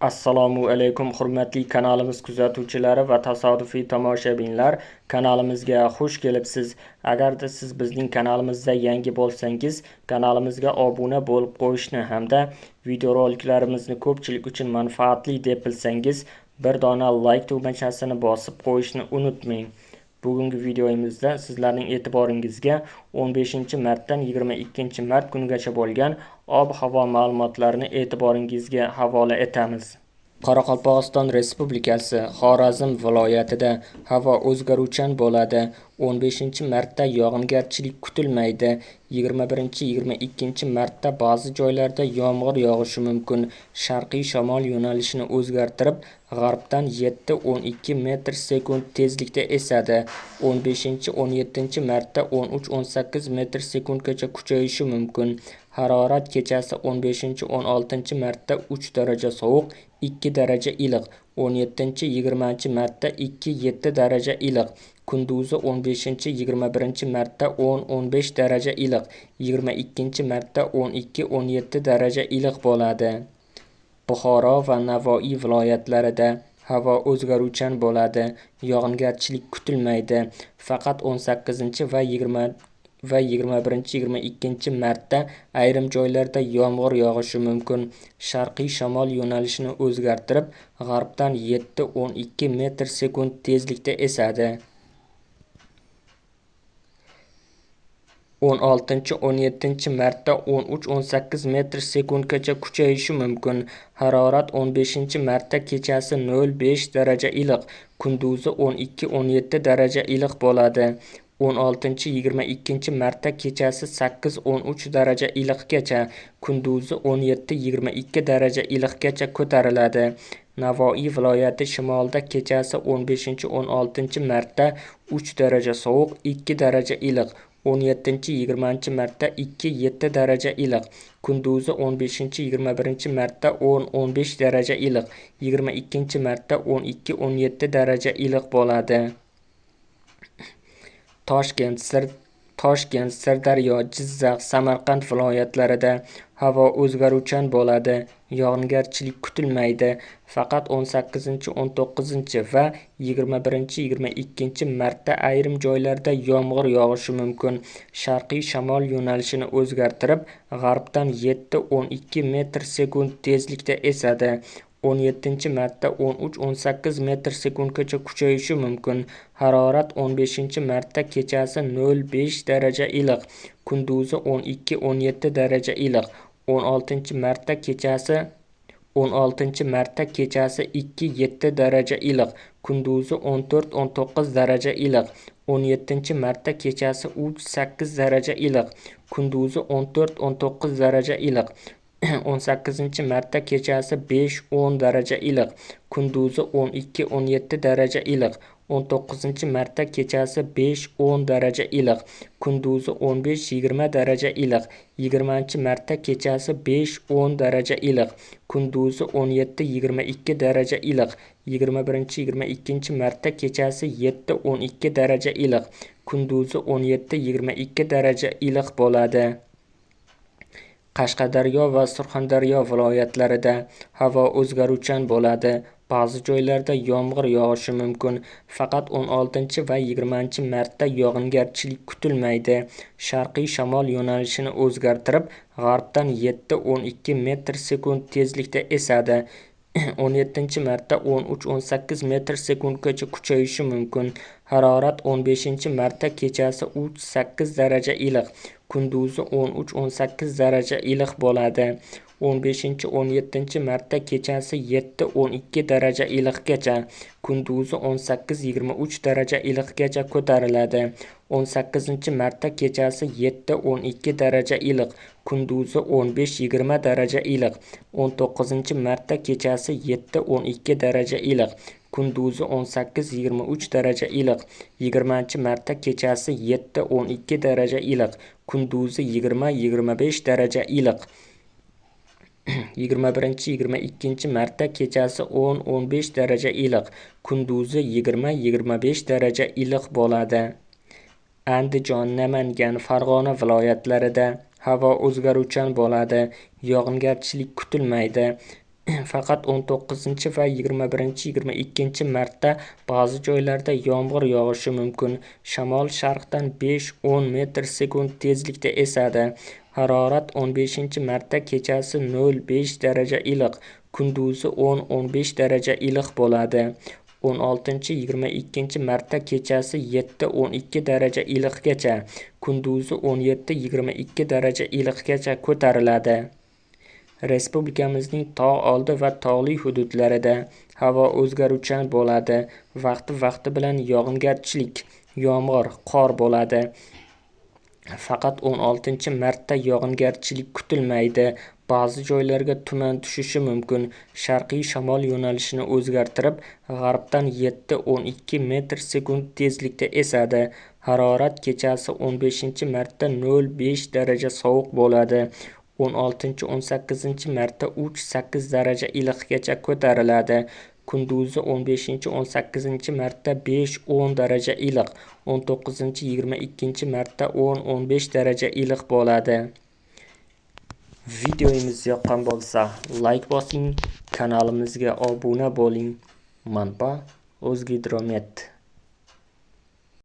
Assalomu alaykum hurmatli kanalimiz kuzatuvchilari va tasodifiy tomoshabinlar. Kanalimizga xush kelibsiz. Agarda siz bizning kanalimizda yangi bo'lsangiz, kanalimizga obuna bo'lib qo'yishni hamda videoroliklarimizni ko'pchilik uchun manfaatli deb bilsangiz, bir dona like tugmachasini bosib qo'yishni unutmang. Bugungi videomizda sizlarning e'tiboringizga 15-martdan 22-mart kunigacha bo'lgan ob-havo ma'lumotlarini e'tiboringizga havola etamiz. Qoraqalpog'iston Respublikasi Xorazm viloyatida havo o'zgaruvchan bo'ladi. 15-martda yog'ingarchilik kutilmaydi. 21-22-martda ba'zi joylarda yomg'ir yog'ishi mumkin. Sharqiy shamol yo'nalishini o'zgartirib, g'arbdan 7-12 metr/sekund tezlikda esadi. 15-17-martda 13-18 metr/sekundgacha kuchayishi mumkin. Harorat kechasi 15-16-martda 3 daraja sovuq, 2 daraja iliq. 17-20-martda 2-7 daraja iliq. Kunduzi 15-21-martda 10-15 daraja iliq. 22-martda 12-17 daraja iliq bo'ladi. Buxoro va Navoiy viloyatlarida havo o'zgaruvchan bo'ladi. Yog'ingarchilik kutilmaydi. Faqat 18 va 21-22-martda ayrim joylarda yomg'ir yog'ishi mumkin. Sharqiy shamol yo'nalishini o'zgartirib, g'arbdan 7-12 metr/sekund tezlikda esadi. 16-17-martda 13-18 metr/sekundgacha kuchayishi mumkin. Harorat 15-martda kechasi 0-5 daraja iliq, kunduzi 12-17 daraja iliq bo'ladi. 16-22-martda kechasi 8-13 daraja iliqgacha, kunduzi 17-22 daraja iliqgacha ko'tariladi. Navoiy viloyati shimolida kechasi 15-16-martda 3 daraja sovuq, 2 daraja iliq. 17-20-martda 2-7 daraja iliq. Kunduzi 15-21-martda 10-15 daraja iliq. 22-martda 12-17 daraja iliq bo'ladi. Toshkent, Sirdaryo, Jizzax, Samarqand viloyatlarida havo o'zgaruvchan bo'ladi. Yog'ingarchilik kutilmaydi. Faqat 18-19 va 21-22-martda ayrim joylarda yomg'ir yog'ishi mumkin. Sharqiy shamol yo'nalishini o'zgartirib, g'arbdan 7-12 metr/sekund tezlikda esadi. 17-martda 13-18 metr/sekundgacha kuchayishi mumkin. Harorat 15-martda kechasi 0-5 daraja iliq, kunduzi 12-17 daraja iliq. 16-martda kechasi 2-7 daraja iliq, kunduzi 14-19 daraja iliq. 17-martda kechasi 3-8 daraja iliq, kunduzi 14-19 daraja iliq. 18-martda kechasi 5-10 daraja iliq, kunduzi 12-17 daraja iliq. 19-martda kechasi 5-10 daraja iliq, kunduzi 15-20 daraja iliq. 20-martda kechasi 5-10 daraja iliq, kunduzi 17-22 daraja iliq. 21-22-martda kechasi 7-12 daraja iliq, kunduzi 17-22 daraja iliq bo'ladi. Qashqadaryo va Surxondaryo viloyatlarida havo o'zgaruvchan bo'ladi. Ba'zi joylarda yomg'ir yog'ishi mumkin. Faqat 16 va 20-martda yog'ingarchilik kutilmaydi. Sharqiy shamol yo'nalishini o'zgartirib, g'arbdan 7-12 metr/sekund tezlikda esadi. 17-martda 13-18 metr/sekundgacha kuchayishi mumkin. Harorat 15-martda kechasi 3-8 daraja iliq, kunduzi 13-18 daraja iliq bo'ladi. 15-17-martda kechasi 7-12 daraja iliqgacha, kunduzi 18-23 daraja iliqgacha ko'tariladi. 18-martda kechasi 7-12 daraja iliq, kunduzi 15-20 daraja iliq. 19-martda kechasi 7-12 daraja iliq, kunduzi 18-23 daraja iliq. 20-martda kechasi 7-12 daraja iliq, kunduzi 20-25 daraja iliq. 21-22-martda kechasi 10-15 daraja iliq, kunduzi 20-25 daraja iliq bo'ladi. Andijon, Namangan, Farg'ona viloyatlarida havo o'zgaruvchan bo'ladi. Yog'ingarchilik kutilmaydi. Faqat 19 va 21-22 martda ba'zi joylarda yomg'ir yog'ishi mumkin. Shamol sharqdan 5-10 metr/sekund tezlikda esadi. Harorat 15-martda kechasi 0-5 daraja iliq, kunduzi 10-15 daraja iliq bo'ladi. 16-22 martda kechasi 7-12 daraja iliqgacha, kunduzi 17-22 daraja iliqgacha ko'tariladi. Respublikamizning tog' oldi va tog'li hududlarida havo o'zgaruvchan bo'ladi. Vaqti bilan yog'ingarchilik, yomg'ir, qor bo'ladi. Faqat 16-martda yog'ingarchilik kutilmaydi. Ba'zi joylarga tuman tushishi mumkin. Sharqiy shamol yo'nalishini o'zgartirib, g'arbdan 7-12 metr/sekund tezlikda esadi. Harorat kechasi 15-martda 0-5 daraja sovuq bo'ladi. 16-18 martda 3-8 daraja iliqgacha ko'tariladi. Kunduzi 15-18 martda 5-10 daraja iliq, 19-22 martda 10-15 daraja iliq bo'ladi. Videomiz yoqqan bo'lsa, like bosing, kanalimizga obuna bo'ling. Manba: O'zgidromet.